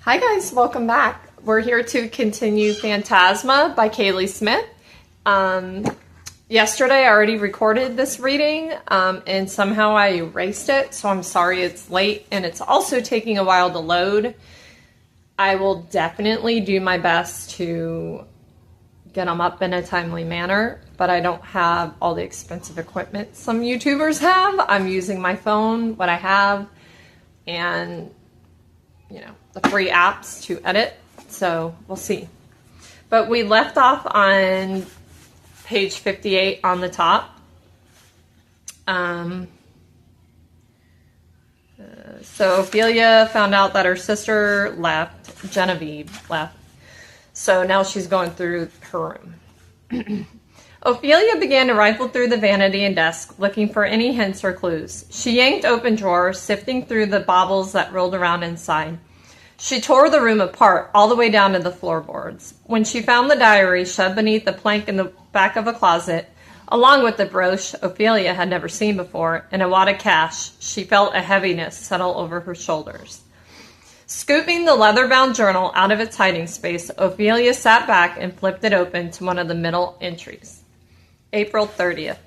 Hi guys, welcome back. We're here to continue Phantasma by Kaylie Smith. Yesterday I already recorded this reading and somehow I erased it, so I'm sorry it's late and it's also taking a while to load. I will definitely do my best to get them up in a timely manner, but I don't have all the expensive equipment some YouTubers have. I'm using my phone, what I have, and the free apps to edit, so we'll see. But we left off on page 58 on the top. So Ophelia found out that her sister left, Genevieve left, so now she's going through her room. Ophelia began to rifle through the vanity and desk, looking for any hints or clues. She yanked open drawers, sifting through the baubles that rolled around inside. She tore the room apart, all the way down to the floorboards. When she found the diary shoved beneath the plank in the back of a closet, along with the brooch Ophelia had never seen before, and a wad of cash, she felt a heaviness settle over her shoulders. Scooping the leather-bound journal out of its hiding space, Ophelia sat back and flipped it open to one of the middle entries. April 30th.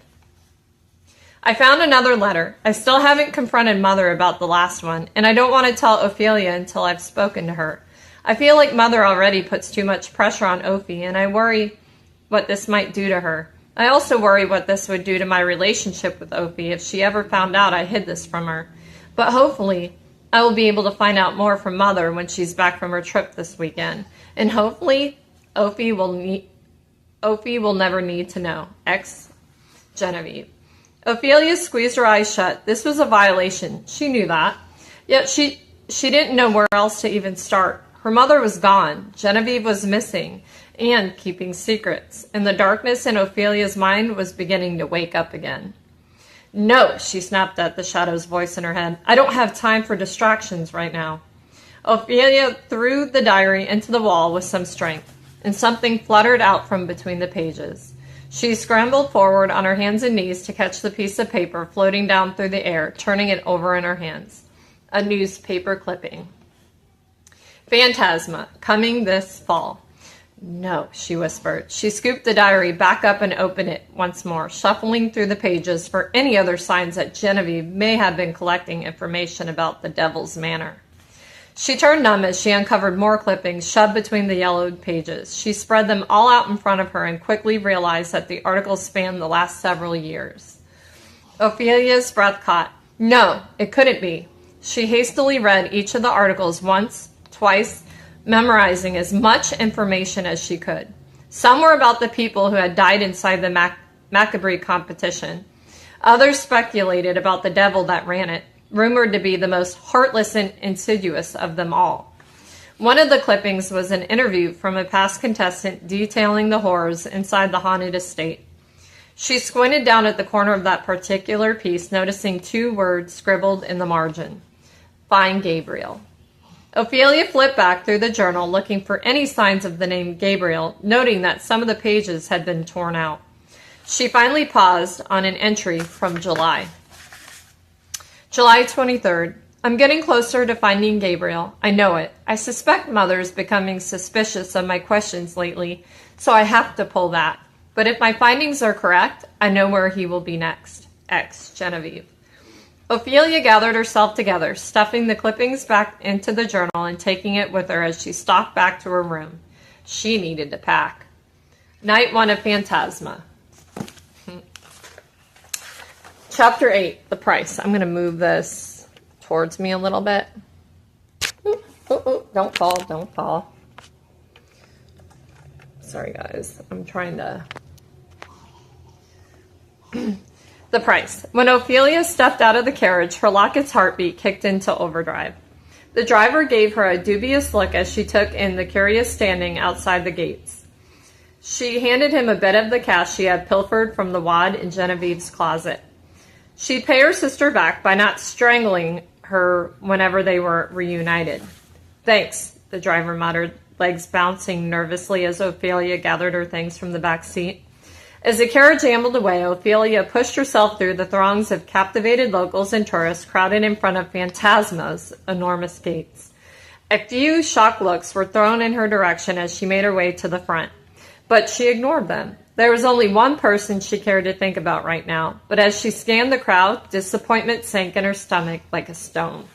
I found another letter. I still haven't confronted Mother about the last one, and I don't want to tell Ophelia until I've spoken to her. I feel like Mother already puts too much pressure on Ophi, and I worry what this might do to her. I also worry what this would do to my relationship with Ophi if she ever found out I hid this from her. But hopefully, I will be able to find out more from Mother when she's back from her trip this weekend. And hopefully, Ophi will never need to know. Ex, Genevieve. Ophelia squeezed her eyes shut. This was a violation. She knew that. Yet she didn't know where else to even start. Her mother was gone. Genevieve was missing and keeping secrets. And the darkness in Ophelia's mind was beginning to wake up again. No, she snapped at the shadow's voice in her head. I don't have time for distractions right now. Ophelia threw the diary into the wall with some strength, and something fluttered out from between the pages. She scrambled forward on her hands and knees to catch the piece of paper floating down through the air, turning it over in her hands. A newspaper clipping. Phantasma, coming this fall. No, she whispered. She scooped the diary back up and opened it once more, shuffling through the pages for any other signs that Genevieve may have been collecting information about the Devil's Manor. She turned numb as she uncovered more clippings shoved between the yellowed pages. She spread them all out in front of her and quickly realized that the articles spanned the last several years. Ophelia's breath caught. No, it couldn't be. She hastily read each of the articles once, twice, memorizing as much information as she could. Some were about the people who had died inside the macabre competition. Others speculated about the devil that ran it, rumored to be the most heartless and insidious of them all. One of the clippings was an interview from a past contestant detailing the horrors inside the haunted estate. She squinted down at the corner of that particular piece, noticing two words scribbled in the margin. Find Gabriel. Ophelia flipped back through the journal, looking for any signs of the name Gabriel, noting that some of the pages had been torn out. She finally paused on an entry from July. July 23rd. I'm getting closer to finding Gabriel. I know it. I suspect Mother's becoming suspicious of my questions lately, so I have to pull that. But if my findings are correct, I know where he will be next. Ex, Genevieve. Ophelia gathered herself together, stuffing the clippings back into the journal and taking it with her as she stalked back to her room. She needed to pack. Night 1 of Phantasma. Chapter 8, The Price. I'm going to move this towards me a little bit. Don't fall, don't fall. Sorry, guys. I'm trying to... The Price. When Ophelia stepped out of the carriage, her locket's heartbeat kicked into overdrive. The driver gave her a dubious look as she took in the curious standing outside the gates. She handed him a bit of the cash she had pilfered from the wad in Genevieve's closet. She'd pay her sister back by not strangling her whenever they were reunited. Thanks, the driver muttered, legs bouncing nervously as Ophelia gathered her things from the back seat. As the carriage ambled away, Ophelia pushed herself through the throngs of captivated locals and tourists crowded in front of Phantasma's enormous gates. A few shocked looks were thrown in her direction as she made her way to the front, but she ignored them. There was only one person she cared to think about right now, but as she scanned the crowd, disappointment sank in her stomach like a stone.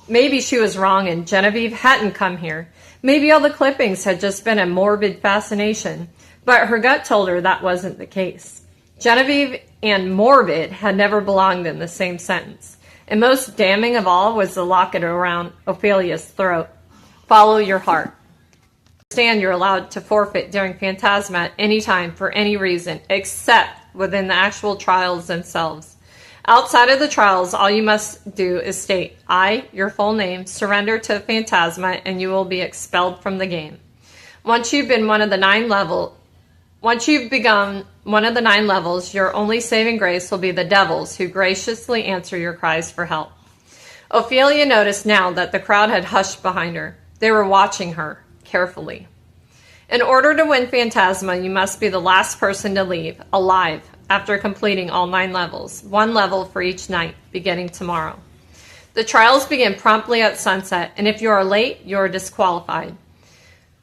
Maybe she was wrong and Genevieve hadn't come here. Maybe all the clippings had just been a morbid fascination, but her gut told her that wasn't the case. Genevieve and morbid had never belonged in the same sentence. And most damning of all was the locket around Ophelia's throat. Follow your heart. Understand you're allowed to forfeit during Phantasma at any time for any reason, except within the actual trials themselves. Outside of the trials, all you must do is state, I, your full name, surrender to Phantasma, and you will be expelled from the game. Once you've begun one of the 9 levels, your only saving grace will be the devils who graciously answer your cries for help. Ophelia noticed now that the crowd had hushed behind her. They were watching her carefully. In order to win Phantasma, you must be the last person to leave, alive, after completing all 9 levels, 1 level for each night, beginning tomorrow. The trials begin promptly at sunset, and if you are late, you are disqualified.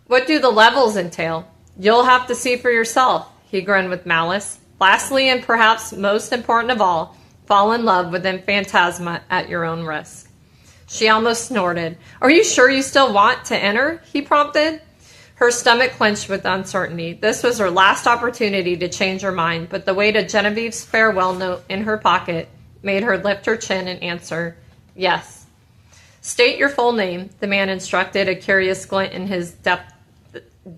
What do the levels entail? You'll have to see for yourself, he grinned with malice. Lastly, and perhaps most important of all, fall in love within Phantasma at your own risk. She almost snorted. Are you sure you still want to enter? He prompted. Her stomach clenched with uncertainty. This was her last opportunity to change her mind, but the weight of Genevieve's farewell note in her pocket made her lift her chin and answer, yes. State your full name, the man instructed, a curious glint in his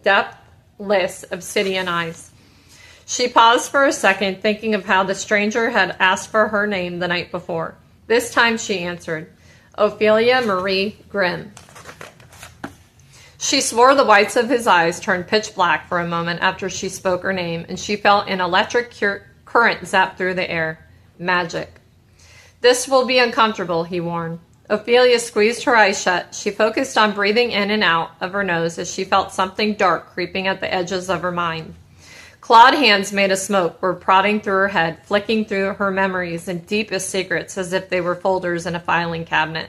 depthless obsidian eyes. She paused for a second, thinking of how the stranger had asked for her name the night before. This time she answered, Ophelia Marie Grimm. She swore the whites of his eyes turned pitch black for a moment after she spoke her name, and she felt an electric current zap through the air. Magic. This will be uncomfortable, he warned. Ophelia squeezed her eyes shut. She focused on breathing in and out of her nose as she felt something dark creeping at the edges of her mind. Clawed hands made of smoke were prodding through her head, flicking through her memories and deepest secrets as if they were folders in a filing cabinet.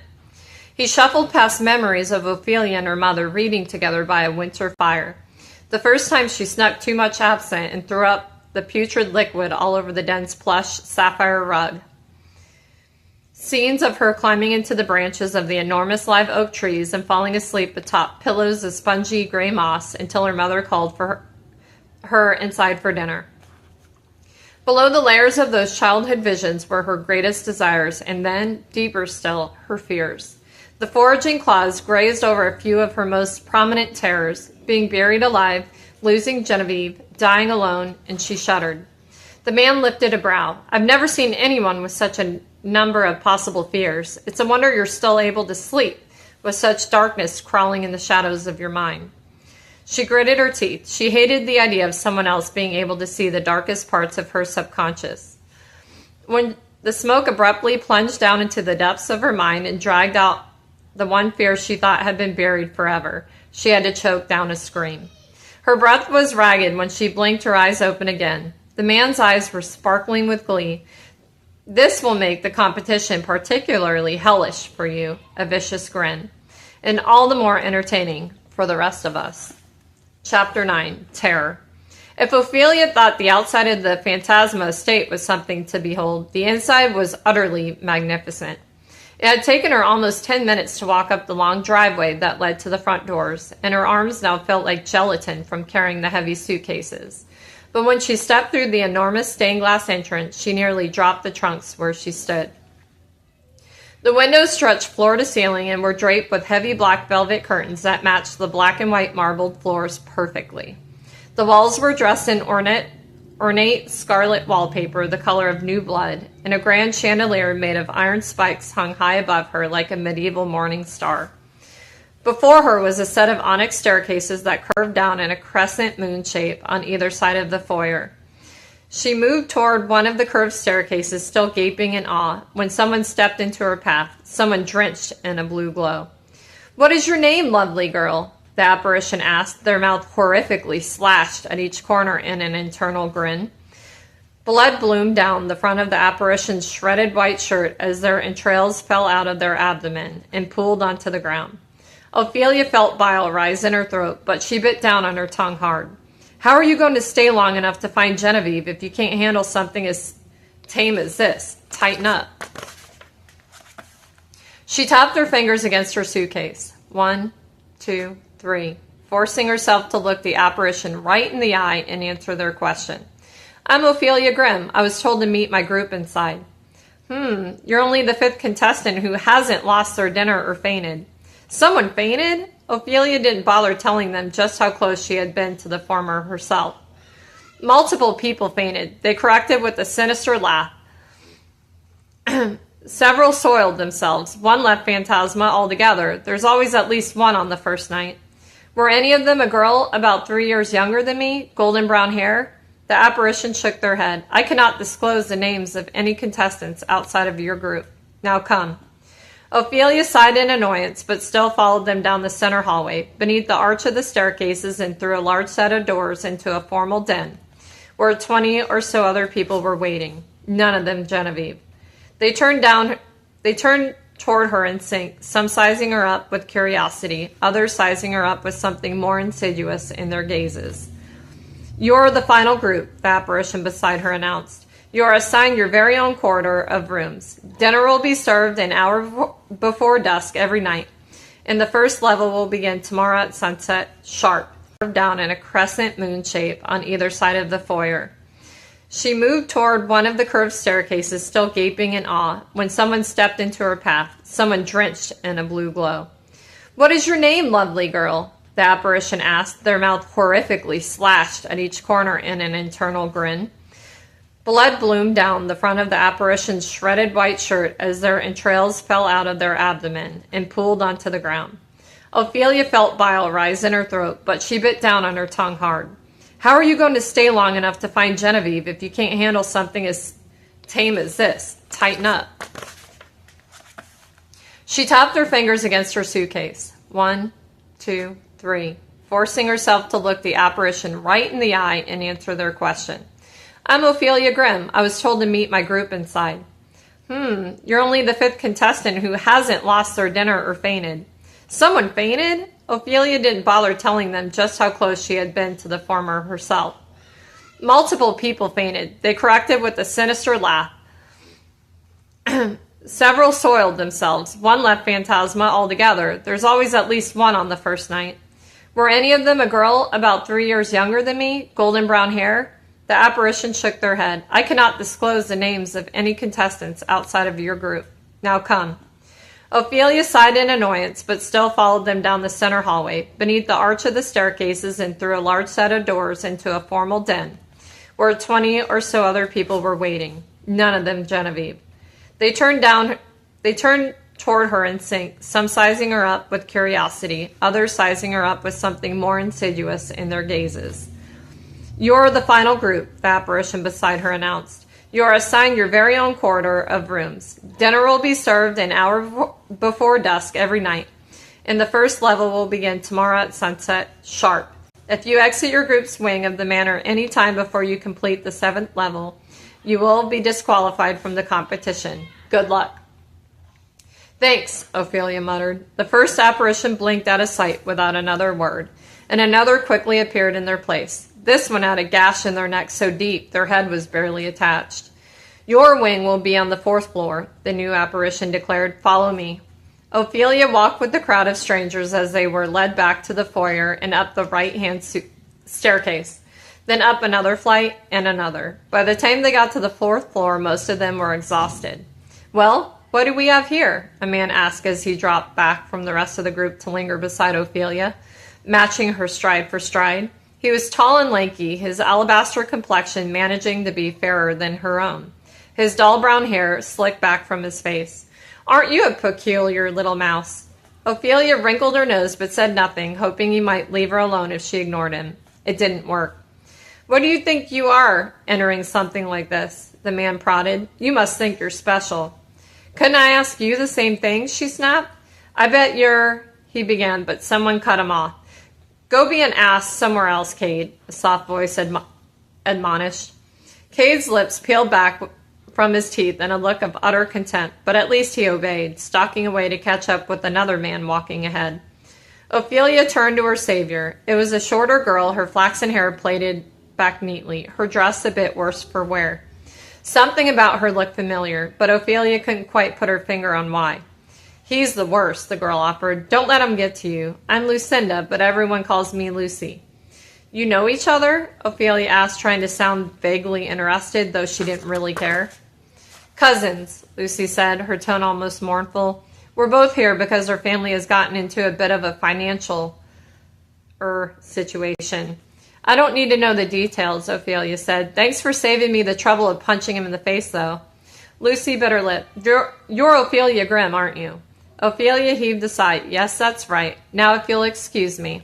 He shuffled past memories of Ophelia and her mother reading together by a winter fire. The first time she snuck too much absinthe and threw up the putrid liquid all over the dense plush sapphire rug. Scenes of her climbing into the branches of the enormous live oak trees and falling asleep atop pillows of spongy gray moss until her mother called for her inside for dinner. Below the layers of those childhood visions were her greatest desires, and then, deeper still, her fears. The foraging claws grazed over a few of her most prominent terrors, being buried alive, losing Genevieve, dying alone, and she shuddered. The man lifted a brow. I've never seen anyone with such a number of possible fears. It's a wonder you're still able to sleep with such darkness crawling in the shadows of your mind. She gritted her teeth. She hated the idea of someone else being able to see the darkest parts of her subconscious. When the smoke abruptly plunged down into the depths of her mind and dragged out the one fear she thought had been buried forever, she had to choke down a scream. Her breath was ragged when she blinked her eyes open again. The man's eyes were sparkling with glee. This will make the competition particularly hellish for you, a vicious grin, and all the more entertaining for the rest of us. Chapter 9, Terror. If Ophelia thought the outside of the Phantasma estate was something to behold, the inside was utterly magnificent. It had taken her almost 10 minutes to walk up the long driveway that led to the front doors, and her arms now felt like gelatin from carrying the heavy suitcases. But when she stepped through the enormous stained glass entrance, she nearly dropped the trunks where she stood. The windows stretched floor to ceiling and were draped with heavy black velvet curtains that matched the black and white marbled floors perfectly. The walls were dressed in ornate scarlet wallpaper, the color of new blood, and a grand chandelier made of iron spikes hung high above her like a medieval morning star. Before her was a set of onyx staircases that curved down in a crescent moon shape on either side of the foyer. She moved toward one of the curved staircases, still gaping in awe, when someone stepped into her path, someone drenched in a blue glow. "What is your name, lovely girl?" the apparition asked, their mouth horrifically slashed at each corner in an internal grin. Blood bloomed down the front of the apparition's shredded white shirt as their entrails fell out of their abdomen and pooled onto the ground. Ophelia felt bile rise in her throat, but she bit down on her tongue hard. How are you going to stay long enough to find Genevieve if you can't handle something as tame as this? Tighten up. She tapped her fingers against her suitcase. 1, 2, 3, forcing herself to look the apparition right in the eye and answer their question. I'm Ophelia Grimm. I was told to meet my group inside. You're only the 5th contestant who hasn't lost their dinner or fainted. Someone fainted? Ophelia didn't bother telling them just how close she had been to the former herself. Multiple people fainted. They corrected with a sinister laugh. Several soiled themselves. One left Phantasma altogether. There's always at least one on the first night. Were any of them a girl about 3 years younger than me? Golden brown hair? The apparition shook their head. I cannot disclose the names of any contestants outside of your group. Now come. Ophelia sighed in annoyance, but still followed them down the center hallway, beneath the arch of the staircases and through a large set of doors into a formal den, where 20 or so other people were waiting. None of them Genevieve. They turned toward her in sync, some sizing her up with curiosity, others sizing her up with something more insidious in their gazes. You're the final group, the apparition beside her announced. You are assigned your very own corridor of rooms. Dinner will be served an hour before dusk every night, and the first level will begin tomorrow at sunset sharp, down in a crescent moon shape on either side of the foyer. She moved toward one of the curved staircases, still gaping in awe, when someone stepped into her path, someone drenched in a blue glow. What is your name, lovely girl? The apparition asked, their mouth horrifically slashed at each corner in an internal grin. Blood bloomed down the front of the apparition's shredded white shirt as their entrails fell out of their abdomen and pooled onto the ground. Ophelia felt bile rise in her throat, but she bit down on her tongue hard. How are you going to stay long enough to find Genevieve if you can't handle something as tame as this? Tighten up. She tapped her fingers against her suitcase. 1, 2, 3, forcing herself to look the apparition right in the eye and answer their question. I'm Ophelia Grimm. I was told to meet my group inside. You're only the 5th contestant who hasn't lost their dinner or fainted. Someone fainted? Ophelia didn't bother telling them just how close she had been to the former herself. Multiple people fainted. They corrected with a sinister laugh. Several soiled themselves. One left Phantasma altogether. There's always at least one on the first night. Were any of them a girl about 3 years younger than me? Golden brown hair? The apparition shook their head. I cannot disclose the names of any contestants outside of your group. Now come. Ophelia sighed in annoyance, but still followed them down the center hallway, beneath the arch of the staircases and through a large set of doors into a formal den, where 20 or so other people were waiting. None of them Genevieve. They turned toward her in sync, some sizing her up with curiosity, others sizing her up with something more insidious in their gazes. You're the final group, the apparition beside her announced. You are assigned your very own corridor of rooms. Dinner will be served an hour before dusk every night, and the first level will begin tomorrow at sunset sharp. If you exit your group's wing of the manor any time before you complete the 7th level, you will be disqualified from the competition. Good luck. Thanks, Ophelia muttered. The first apparition blinked out of sight without another word, and another quickly appeared in their place. This one had a gash in their neck so deep their head was barely attached. Your wing will be on the 4th floor, the new apparition declared. Follow me. Ophelia walked with the crowd of strangers as they were led back to the foyer and up the right-hand staircase, then up another flight and another. By the time they got to the 4th floor, most of them were exhausted. Well, what do we have here? A man asked as he dropped back from the rest of the group to linger beside Ophelia, matching her stride for stride. He was tall and lanky, his alabaster complexion managing to be fairer than her own. His dull brown hair slicked back from his face. Aren't you a peculiar little mouse? Ophelia wrinkled her nose but said nothing, hoping he might leave her alone if she ignored him. It didn't work. What do you think you are, entering something like this? The man prodded. You must think you're special. Couldn't I ask you the same thing? She snapped. I bet you're... he began, but someone cut him off. Go be an ass somewhere else, Cade, a soft voice admonished. Cade's lips peeled back from his teeth in a look of utter contempt, but at least he obeyed, stalking away to catch up with another man walking ahead. Ophelia turned to her savior. It was a shorter girl, her flaxen hair plaited back neatly, her dress a bit worse for wear. Something about her looked familiar, but Ophelia couldn't quite put her finger on why. He's the worst, the girl offered. Don't let him get to you. I'm Lucinda, but everyone calls me Lucy. You know each other? Ophelia asked, trying to sound vaguely interested, though she didn't really care. Cousins, Lucy said, her tone almost mournful. We're both here because our family has gotten into a bit of a financial situation. I don't need to know the details, Ophelia said. Thanks for saving me the trouble of punching him in the face, though. Lucy bit her lip. You're Ophelia Grimm, aren't you? Ophelia heaved a sigh. Yes, that's right. Now if you'll excuse me.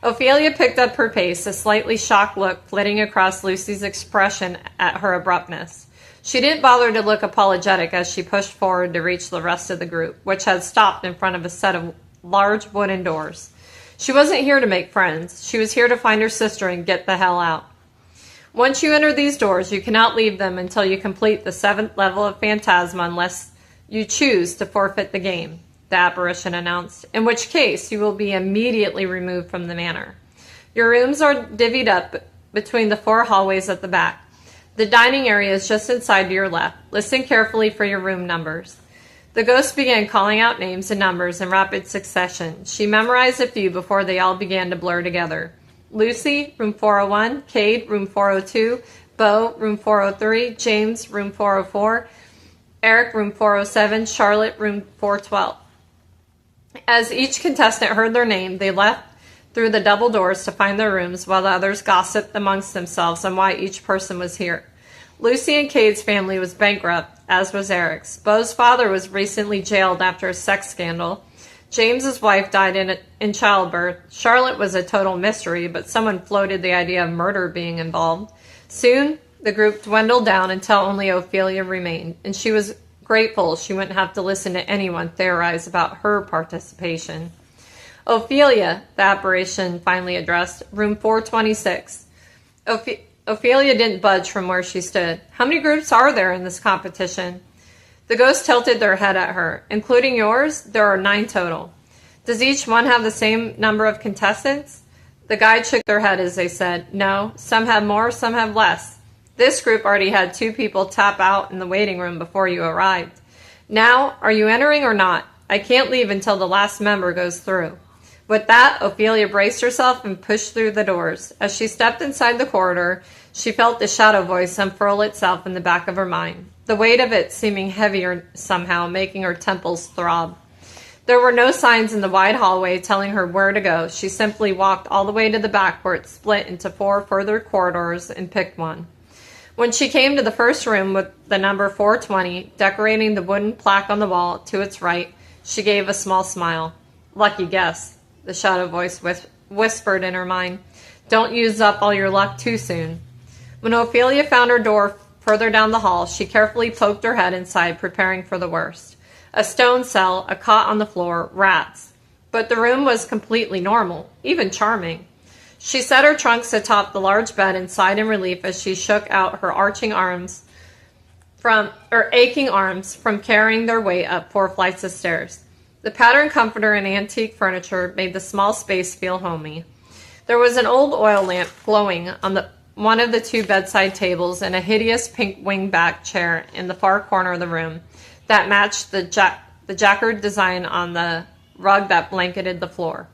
Ophelia picked up her pace, a slightly shocked look flitting across Lucy's expression at her abruptness. She didn't bother to look apologetic as she pushed forward to reach the rest of the group, which had stopped in front of a set of large wooden doors. She wasn't here to make friends. She was here to find her sister and get the hell out. Once you enter these doors, you cannot leave them until you complete the 7th level of Phantasma unless you choose to forfeit the game, the apparition announced, in which case you will be immediately removed from the manor. Your rooms are divvied up between the 4 hallways at the back. The dining area is just inside to your left. Listen carefully for your room numbers. The ghost began calling out names and numbers in rapid succession. She memorized a few before they all began to blur together. Lucy, room 401, Cade, room 402, Beau, room 403, James, room 404, Eric, room 407, Charlotte, room 412. As each contestant heard their name, they left through the double doors to find their rooms while the others gossiped amongst themselves on why each person was here. Lucy and Cade's family was bankrupt, as was Eric's. Beau's father was recently jailed after a sex scandal. James's wife died in childbirth. Charlotte was a total mystery, but someone floated the idea of murder being involved. Soon, the group dwindled down until only Ophelia remained, and she was grateful she wouldn't have to listen to anyone theorize about her participation. Ophelia, the apparition finally addressed, room 426. Ophelia didn't budge from where she stood. How many groups are there in this competition? The ghost tilted their head at her. Including yours, there are 9 total. Does each one have the same number of contestants? The guide shook their head as they said, no, some have more, some have less. This group already had 2 people tap out in the waiting room before you arrived. Now, are you entering or not? I can't leave until the last member goes through. With that, Ophelia braced herself and pushed through the doors. As she stepped inside the corridor, she felt the shadow voice unfurl itself in the back of her mind, the weight of it seeming heavier somehow, making her temples throb. There were no signs in the wide hallway telling her where to go. She simply walked all the way to the back where it split into 4 further corridors and picked one. When she came to the first room with the number 420 decorating the wooden plaque on the wall to its right, she gave a small smile. Lucky guess, the shadow voice whispered in her mind. Don't use up all your luck too soon. When Ophelia found her door further down the hall, she carefully poked her head inside, preparing for the worst. A stone cell, a cot on the floor, rats. But the room was completely normal, even charming. She set her trunks atop the large bed and sighed in relief as she shook out her aching arms from carrying their weight up 4 flights of stairs. The patterned comforter and antique furniture made the small space feel homey. There was an old oil lamp glowing on one of the 2 bedside tables and a hideous pink wingback chair in the far corner of the room that matched the jacquard design on the rug that blanketed the floor.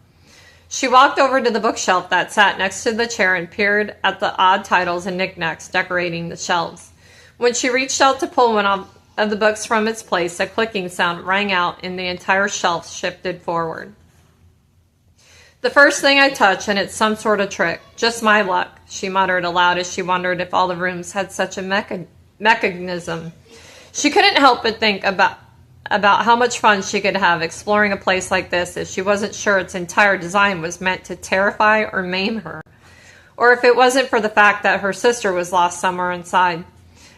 She walked over to the bookshelf that sat next to the chair and peered at the odd titles and knickknacks decorating the shelves. When she reached out to pull one of the books from its place, a clicking sound rang out and the entire shelf shifted forward. The first thing I touch, and it's some sort of trick. Just my luck, she muttered aloud as she wondered if all the rooms had such a mechanism. She couldn't help but think about how much fun she could have exploring a place like this if she wasn't sure its entire design was meant to terrify or maim her, or if it wasn't for the fact that her sister was lost somewhere inside.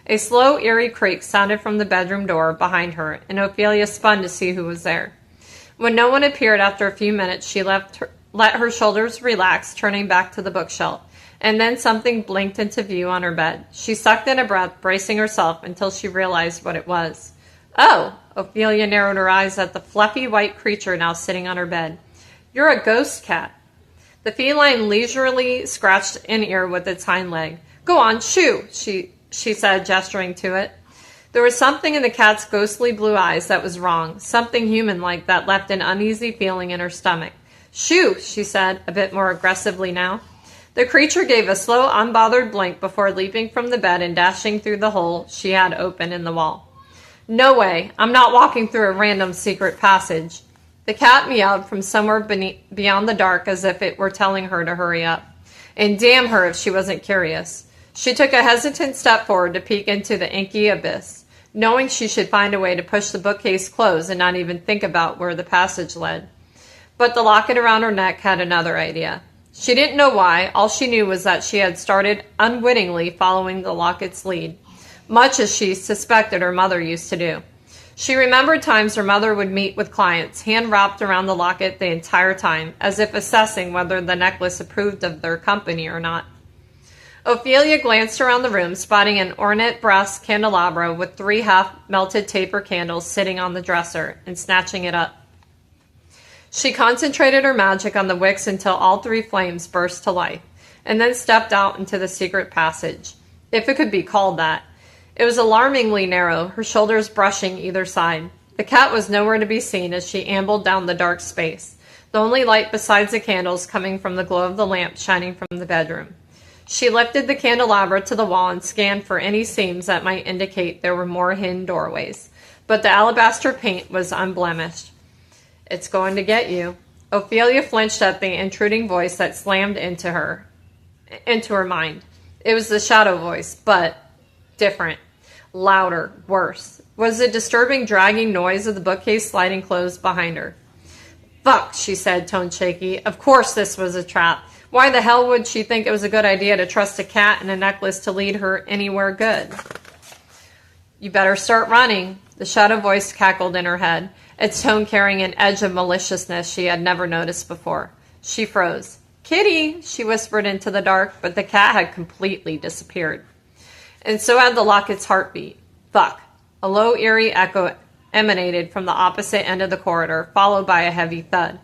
A slow, eerie creak sounded from the bedroom door behind her, and Ophelia spun to see who was there. When no one appeared after a few minutes, she let her shoulders relax, turning back to the bookshelf, and then something blinked into view on her bed. She sucked in a breath, bracing herself until she realized what it was. Oh! Ophelia narrowed her eyes at the fluffy white creature now sitting on her bed. You're a ghost cat. The feline leisurely scratched an ear with its hind leg. Go on, shoo, she said, gesturing to it. There was something in the cat's ghostly blue eyes that was wrong, something human-like that left an uneasy feeling in her stomach. Shoo, she said, a bit more aggressively now. The creature gave a slow, unbothered blink before leaping from the bed and dashing through the hole she had open in the wall. No way, I'm not walking through a random secret passage. The cat meowed from somewhere beyond the dark as if it were telling her to hurry up. And damn her if she wasn't curious. She took a hesitant step forward to peek into the inky abyss, knowing she should find a way to push the bookcase closed and not even think about where the passage led. But the locket around her neck had another idea. She didn't know why. All she knew was that she had started unwittingly following the locket's lead, much as she suspected her mother used to do. She remembered times her mother would meet with clients, hand wrapped around the locket the entire time, as if assessing whether the necklace approved of their company or not. Ophelia glanced around the room, spotting an ornate brass candelabra with 3 half-melted taper candles sitting on the dresser, and snatching it up. She concentrated her magic on the wicks until all 3 flames burst to life, and then stepped out into the secret passage, if it could be called that. It was alarmingly narrow, her shoulders brushing either side. The cat was nowhere to be seen as she ambled down the dark space, the only light besides the candles coming from the glow of the lamp shining from the bedroom. She lifted the candelabra to the wall and scanned for any seams that might indicate there were more hidden doorways, but the alabaster paint was unblemished. It's going to get you. Ophelia flinched at the intruding voice that slammed into her mind. It was the shadow voice, but different, louder, worse. Was the disturbing, dragging noise of the bookcase sliding closed behind her. Fuck, she said, tone shaky. Of course this was a trap. Why the hell would she think it was a good idea to trust a cat and a necklace to lead her anywhere good? You better start running, the shadow voice cackled in her head, its tone carrying an edge of maliciousness she had never noticed before. She froze. Kitty, she whispered into the dark, but the cat had completely disappeared. And so had the locket's heartbeat. Fuck. A low, eerie echo emanated from the opposite end of the corridor, followed by a heavy thud.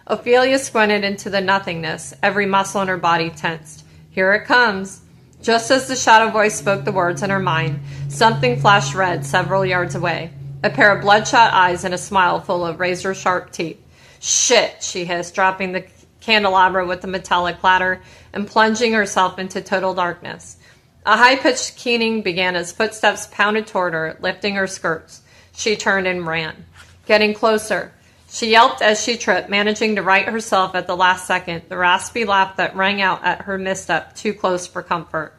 Ophelia squinted into the nothingness, every muscle in her body tensed. Here it comes. Just as the shadow voice spoke the words in her mind, something flashed red several yards away. A pair of bloodshot eyes and a smile full of razor-sharp teeth. Shit, she hissed, dropping the candelabra with a metallic clatter and plunging herself into total darkness. A high-pitched keening began as footsteps pounded toward her, lifting her skirts. She turned and ran. Getting closer. She yelped as she tripped, managing to right herself at the last second, the raspy laugh that rang out at her misstep, too close for comfort.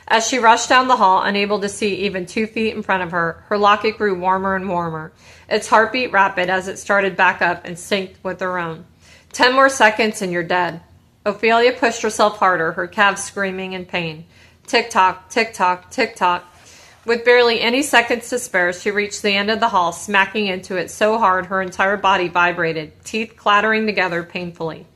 As she rushed down the hall, unable to see even 2 feet in front of her, her locket grew warmer and warmer, its heartbeat rapid as it started back up and synced with her own. 10 more seconds and you're dead. Ophelia pushed herself harder, her calves screaming in pain. Tick-tock, tick-tock, tick-tock. With barely any seconds to spare, she reached the end of the hall, smacking into it so hard her entire body vibrated, teeth clattering together painfully.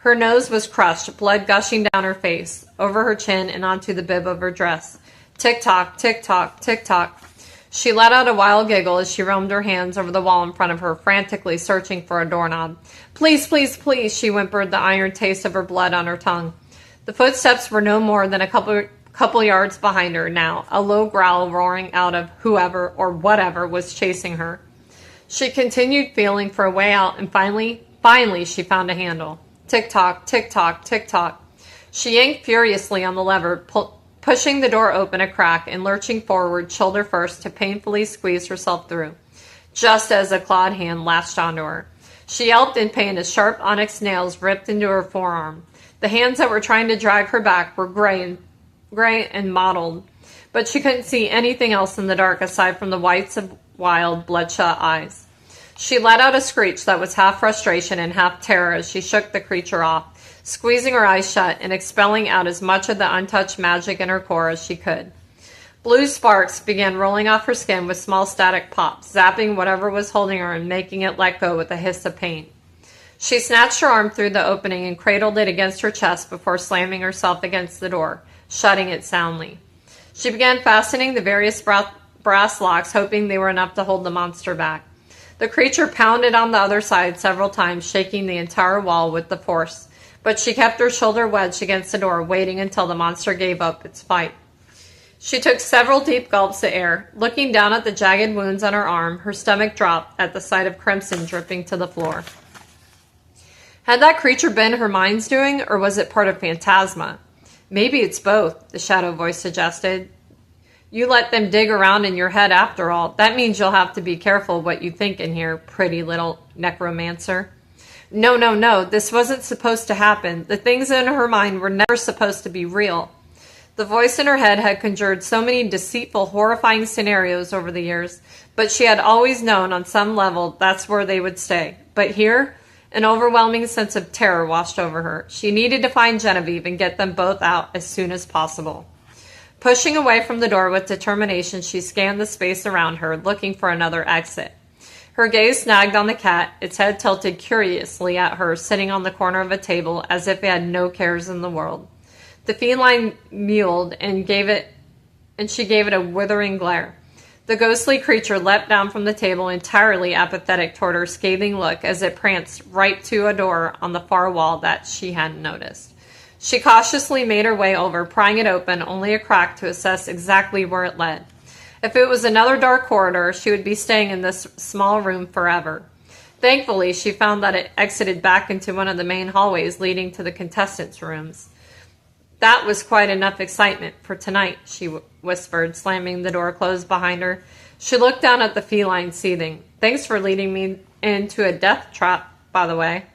Her nose was crushed, blood gushing down her face, over her chin and onto the bib of her dress. Tick-tock, tick-tock, tick-tock. She let out a wild giggle as she roamed her hands over the wall in front of her, frantically searching for a doorknob. Please, please, please, she whimpered, the iron taste of her blood on her tongue. The footsteps were no more than a couple yards behind her now, a low growl roaring out of whoever or whatever was chasing her. She continued feeling for a way out, and finally she found a handle. Tick-tock, tick-tock, tick-tock. She yanked furiously on the lever, pushing the door open a crack and lurching forward, shoulder first, to painfully squeeze herself through, just as a clawed hand latched onto her. She yelped in pain as sharp onyx nails ripped into her forearm. The hands that were trying to drag her back were gray and mottled, but she couldn't see anything else in the dark aside from the whites of wild, bloodshot eyes. She let out a screech that was half frustration and half terror as she shook the creature off, squeezing her eyes shut and expelling out as much of the untouched magic in her core as she could. Blue sparks began rolling off her skin with small static pops, zapping whatever was holding her and making it let go with a hiss of pain. She snatched her arm through the opening and cradled it against her chest before slamming herself against the door, shutting it soundly. She began fastening the various brass locks, hoping they were enough to hold the monster back. The creature pounded on the other side several times, shaking the entire wall with the force. But she kept her shoulder wedged against the door, waiting until the monster gave up its fight. She took several deep gulps of air. Looking down at the jagged wounds on her arm, her stomach dropped at the sight of crimson dripping to the floor. Had that creature been her mind's doing, or was it part of Phantasma? Maybe it's both, the shadow voice suggested. You let them dig around in your head after all. That means you'll have to be careful what you think in here, pretty little necromancer. No, this wasn't supposed to happen. The things in her mind were never supposed to be real. The voice in her head had conjured so many deceitful, horrifying scenarios over the years, but she had always known on some level that's where they would stay. But here, an overwhelming sense of terror washed over her. She needed to find Genevieve and get them both out as soon as possible. Pushing away from the door with determination, she scanned the space around her, looking for another exit. Her gaze snagged on the cat, its head tilted curiously at her, sitting on the corner of a table as if it had no cares in the world. The feline mewed and she gave it a withering glare. The ghostly creature leapt down from the table, entirely apathetic toward her scathing look as it pranced right to a door on the far wall that she hadn't noticed. She cautiously made her way over, prying it open, only a crack to assess exactly where it led. If it was another dark corridor, she would be staying in this small room forever. Thankfully, she found that it exited back into one of the main hallways leading to the contestants' rooms. That was quite enough excitement for tonight, she whispered, slamming the door closed behind her. She looked down at the feline seething. Thanks for leading me into a death trap, by the way.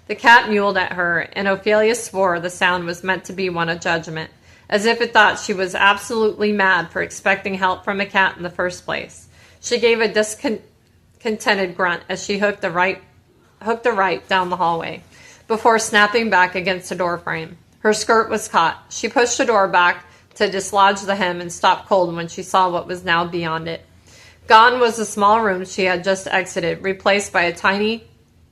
The cat mewed at her, and Ophelia swore the sound was meant to be one of judgment, as if it thought she was absolutely mad for expecting help from a cat in the first place. She gave a discontented grunt as she hooked the right down the hallway, before snapping back against the door frame. Her skirt was caught. She pushed the door back to dislodge the hem and stopped cold when she saw what was now beyond it. Gone was the small room she had just exited, replaced by a tiny,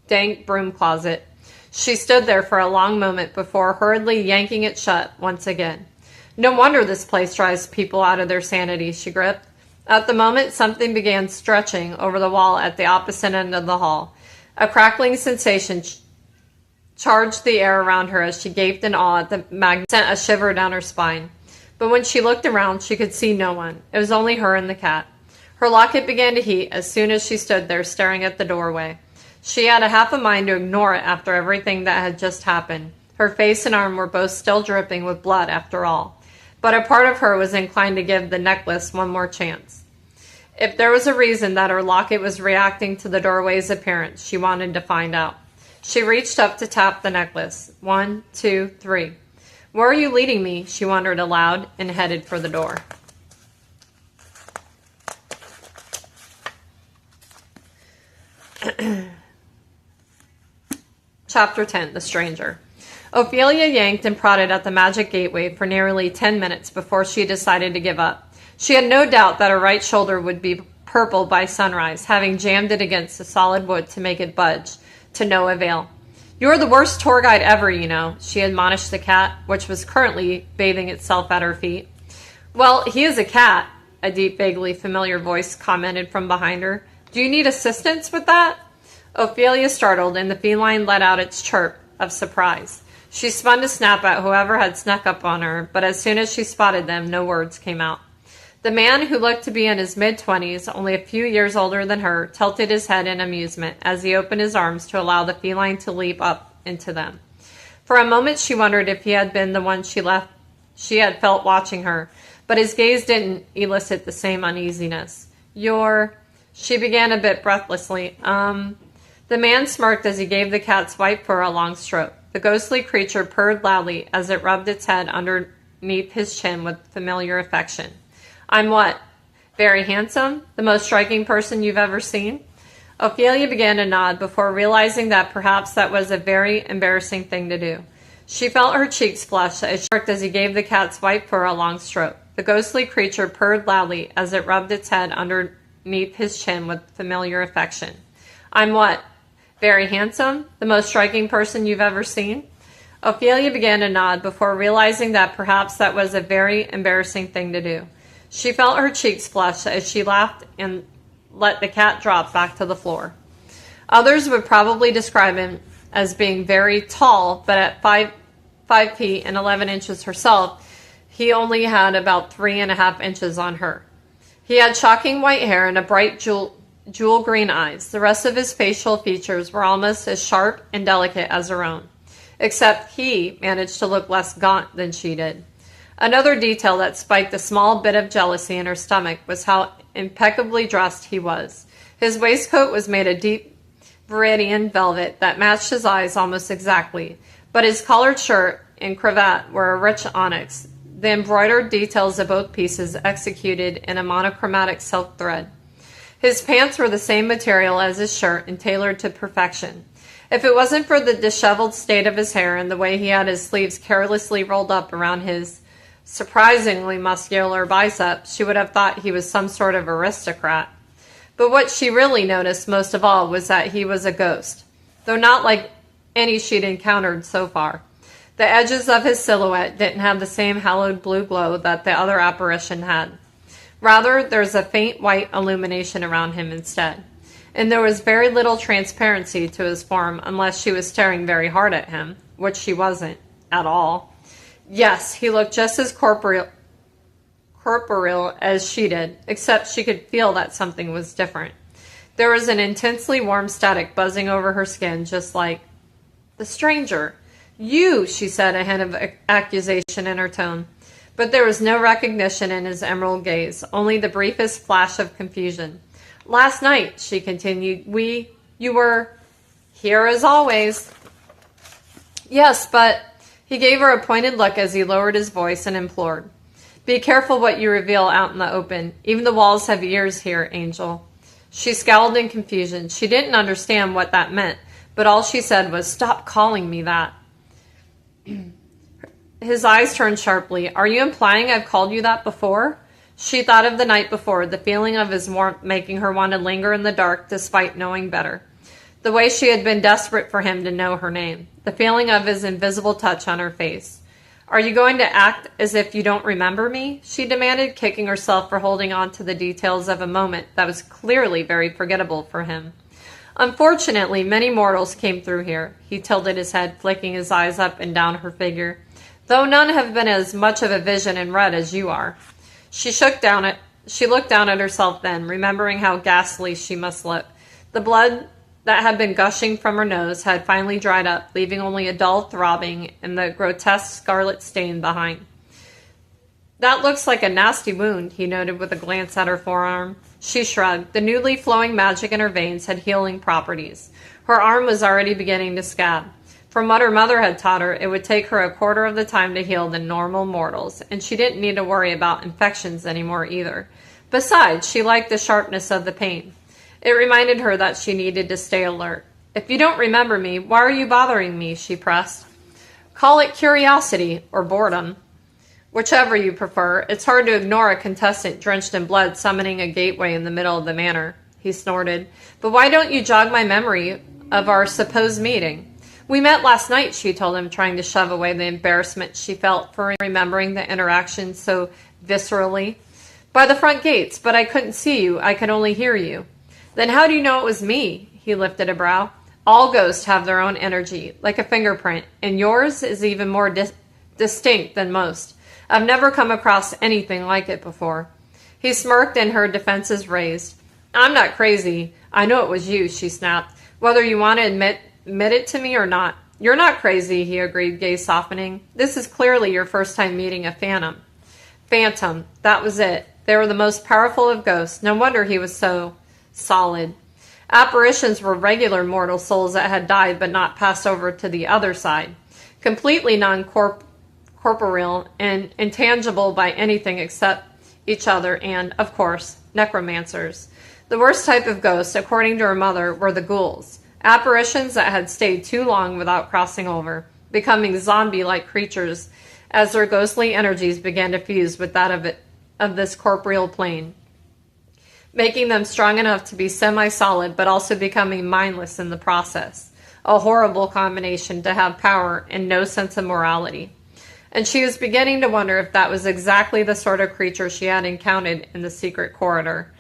dank broom closet. She stood there for a long moment before hurriedly yanking it shut once again. No wonder this place drives people out of their sanity, she gripped. At the moment, something began stretching over the wall at the opposite end of the hall. A crackling sensation charged the air around her as she gaped in awe at the magnet, sent a shiver down her spine. But when she looked around, she could see no one. It was only her and the cat. Her locket began to heat as soon as she stood there staring at the doorway. She had a half a mind to ignore it after everything that had just happened. Her face and arm were both still dripping with blood after all. But a part of her was inclined to give the necklace one more chance. If there was a reason that her locket was reacting to the doorway's appearance, she wanted to find out. She reached up to tap the necklace. 1, 2, 3. Where are you leading me? She wondered aloud and headed for the door. Chapter 10, The Stranger. Ophelia yanked and prodded at the magic gateway for nearly 10 minutes before she decided to give up. She had no doubt that her right shoulder would be purple by sunrise, having jammed it against the solid wood to make it budge, to no avail. You're the worst tour guide ever, you know, she admonished the cat, which was currently bathing itself at her feet. Well, he is a cat, a deep, vaguely familiar voice commented from behind her. Do you need assistance with that? Ophelia startled, and the feline let out its chirp of surprise. She spun to snap at whoever had snuck up on her, but as soon as she spotted them, no words came out. The man, who looked to be in his mid-20s, only a few years older than her, tilted his head in amusement as he opened his arms to allow the feline to leap up into them. For a moment she wondered if he had been the one she had felt watching her, but his gaze didn't elicit the same uneasiness. She began a bit breathlessly. The man smirked as he gave the cat's white fur a long stroke. The ghostly creature purred loudly as it rubbed its head underneath his chin with familiar affection. I'm what? Very handsome? The most striking person you've ever seen? Ophelia began to nod before realizing that perhaps that was a very embarrassing thing to do. She felt her cheeks flush as she smirked as he gave the cat's white fur a long stroke. The ghostly creature purred loudly as it rubbed its head underneath his chin with familiar affection. I'm what? Very handsome? The most striking person you've ever seen? Ophelia began to nod before realizing that perhaps that was a very embarrassing thing to do. She felt her cheeks flush as she laughed and let the cat drop back to the floor. Others would probably describe him as being very tall, but at 5 feet and 11 inches herself, he only had about 3.5 inches on her. He had shocking white hair and a bright jewel green eyes. The rest of his facial features were almost as sharp and delicate as her own, except he managed to look less gaunt than she did. Another detail that spiked a small bit of jealousy in her stomach was how impeccably dressed he was. His waistcoat was made of deep Viridian velvet that matched his eyes almost exactly, but his collared shirt and cravat were a rich onyx, the embroidered details of both pieces executed in a monochromatic silk thread. His pants were the same material as his shirt and tailored to perfection. If it wasn't for the disheveled state of his hair and the way he had his sleeves carelessly rolled up around his surprisingly muscular biceps, she would have thought he was some sort of aristocrat. But what she really noticed most of all was that he was a ghost, though not like any she'd encountered so far. The edges of his silhouette didn't have the same hallowed blue glow that the other apparition had. Rather, there was a faint white illumination around him instead, and there was very little transparency to his form unless she was staring very hard at him, which she wasn't at all. Yes, he looked just as corporeal as she did, except she could feel that something was different. There was an intensely warm static buzzing over her skin, just like the stranger. "You," she said, a hint of accusation in her tone. But there was no recognition in his emerald gaze, only the briefest flash of confusion. "Last night," she continued, you were here as always." "Yes, but—" He gave her a pointed look as he lowered his voice and implored, "Be careful what you reveal out in the open. Even the walls have ears here, Angel." She scowled in confusion. She didn't understand what that meant, but all she said was, "Stop calling me that." His eyes turned sharply. "Are you implying I've called you that before?" She thought of the night before, the feeling of his warmth making her want to linger in the dark despite knowing better. The way she had been desperate for him to know her name. The feeling of his invisible touch on her face. "Are you going to act as if you don't remember me?" she demanded, kicking herself for holding on to the details of a moment that was clearly very forgettable for him. "Unfortunately, many mortals came through here." He tilted his head, flicking his eyes up and down her figure. "Though none have been as much of a vision in red as you are." She looked down at herself then, remembering how ghastly she must look. The blood that had been gushing from her nose had finally dried up, leaving only a dull throbbing and the grotesque scarlet stain behind. "That looks like a nasty wound," he noted with a glance at her forearm. She shrugged. The newly flowing magic in her veins had healing properties. Her arm was already beginning to scab. From what her mother had taught her, it would take her a quarter of the time to heal than normal mortals, and she didn't need to worry about infections anymore either. Besides, she liked the sharpness of the pain. It reminded her that she needed to stay alert. "If you don't remember me, why are you bothering me?" she pressed. "Call it curiosity or boredom. Whichever you prefer. It's hard to ignore a contestant drenched in blood summoning a gateway in the middle of the manor," he snorted. "But why don't you jog my memory of our supposed meeting?" "We met last night," she told him, trying to shove away the embarrassment she felt for remembering the interaction so viscerally. "By the front gates, but I couldn't see you. I could only hear you." "Then how do you know it was me?" He lifted a brow. "All ghosts have their own energy, like a fingerprint, and yours is even more distinct than most. I've never come across anything like it before." He smirked and her defenses raised. "I'm not crazy. I know it was you," she snapped, "whether you want to admit it to me or not." "You're not crazy," he agreed, gaze softening. "This is clearly your first time meeting a phantom." Phantom, that was it. They were the most powerful of ghosts. No wonder he was so solid. Apparitions were regular mortal souls that had died but not passed over to the other side. Completely non-corporeal and intangible by anything except each other and, of course, necromancers. The worst type of ghosts, according to her mother, were the ghouls. Apparitions that had stayed too long without crossing over, becoming zombie-like creatures as their ghostly energies began to fuse with that of this corporeal plane, making them strong enough to be semi-solid but also becoming mindless in the process. A horrible combination to have power and no sense of morality. And she was beginning to wonder if that was exactly the sort of creature she had encountered in the secret corridor.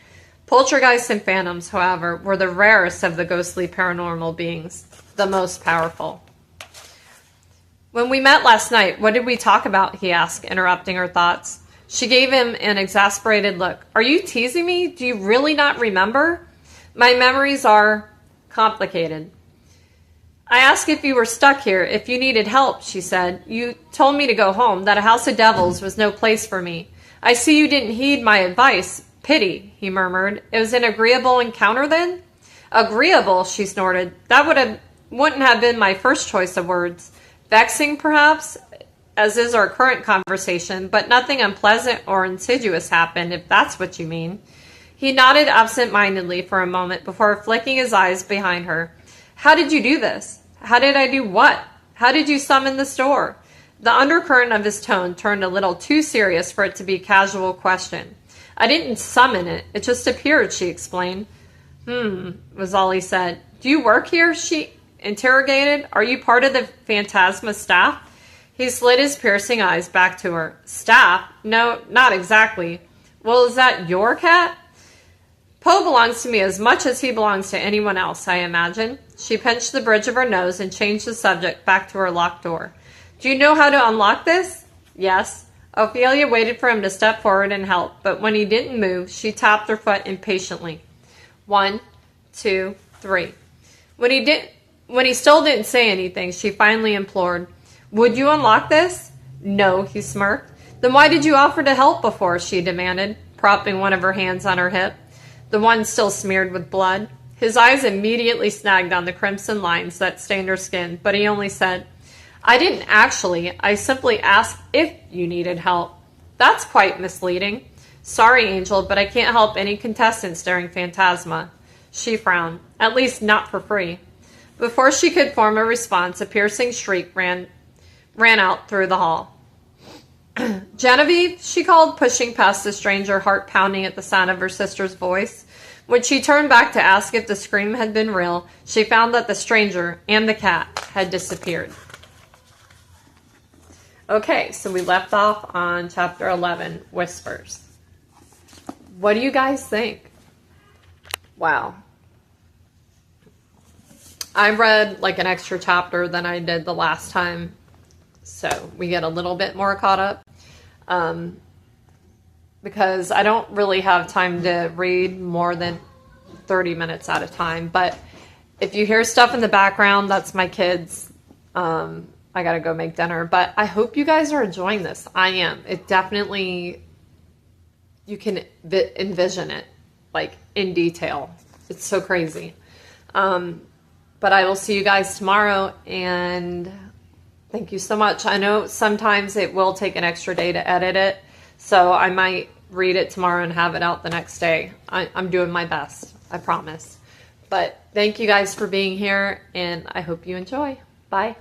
Poltergeists and phantoms, however, were the rarest of the ghostly paranormal beings, the most powerful. When we met last night, what did we talk about? He asked, interrupting her thoughts. She gave him an exasperated look. Are you teasing me? Do you really not remember? My memories are complicated. I asked if you were stuck here, if you needed help, she said. You told me to go home, that a house of devils was no place for me. I see you didn't heed my advice. Pity, he murmured. It was an agreeable encounter then? Agreeable, she snorted. That wouldn't have been my first choice of words. Vexing, perhaps, as is our current conversation, but nothing unpleasant or insidious happened, if that's what you mean. He nodded absent-mindedly for a moment before flicking his eyes behind her. How did you do this? How did I do what? How did you summon the store? The undercurrent of his tone turned a little too serious for it to be a casual question. I didn't summon it. It just appeared, she explained. Was all he said. Do you work here? She interrogated. Are you part of the Phantasma staff? He slid his piercing eyes back to her. Staff? No, not exactly. Well, is that your cat? Poe belongs to me as much as he belongs to anyone else, I imagine. She pinched the bridge of her nose and changed the subject back to her locked door. Do you know how to unlock this? Yes. Ophelia waited for him to step forward and help, but when he didn't move, she tapped her foot impatiently. 1, 2, 3. When he still didn't say anything, she finally implored, Would you unlock this? No, he smirked. Then why did you offer to help before? She demanded, propping one of her hands on her hip, the one still smeared with blood. His eyes immediately snagged on the crimson lines that stained her skin, but he only said, I didn't actually. I simply asked if you needed help. That's quite misleading. Sorry, Angel, but I can't help any contestants during Phantasma. She frowned. At least not for free. Before she could form a response, a piercing shriek ran out through the hall. Genevieve, she called, pushing past the stranger, heart pounding at the sound of her sister's voice. When she turned back to ask if the scream had been real, she found that the stranger and the cat had disappeared. Okay, so we left off on chapter 11, Whispers. What do you guys think? Wow. I read like an extra chapter than I did the last time, so we get a little bit more caught up. Because I don't really have time to read more than 30 minutes at a time. But if you hear stuff in the background, that's my kids. I gotta go make dinner. But I hope you guys are enjoying this. I am. It definitely, you can envision it, like, in detail. It's so crazy. But I will see you guys tomorrow, and thank you so much. I know sometimes it will take an extra day to edit it, so I might read it tomorrow and have it out the next day. I'm doing my best, I promise. But thank you guys for being here, and I hope you enjoy. Bye.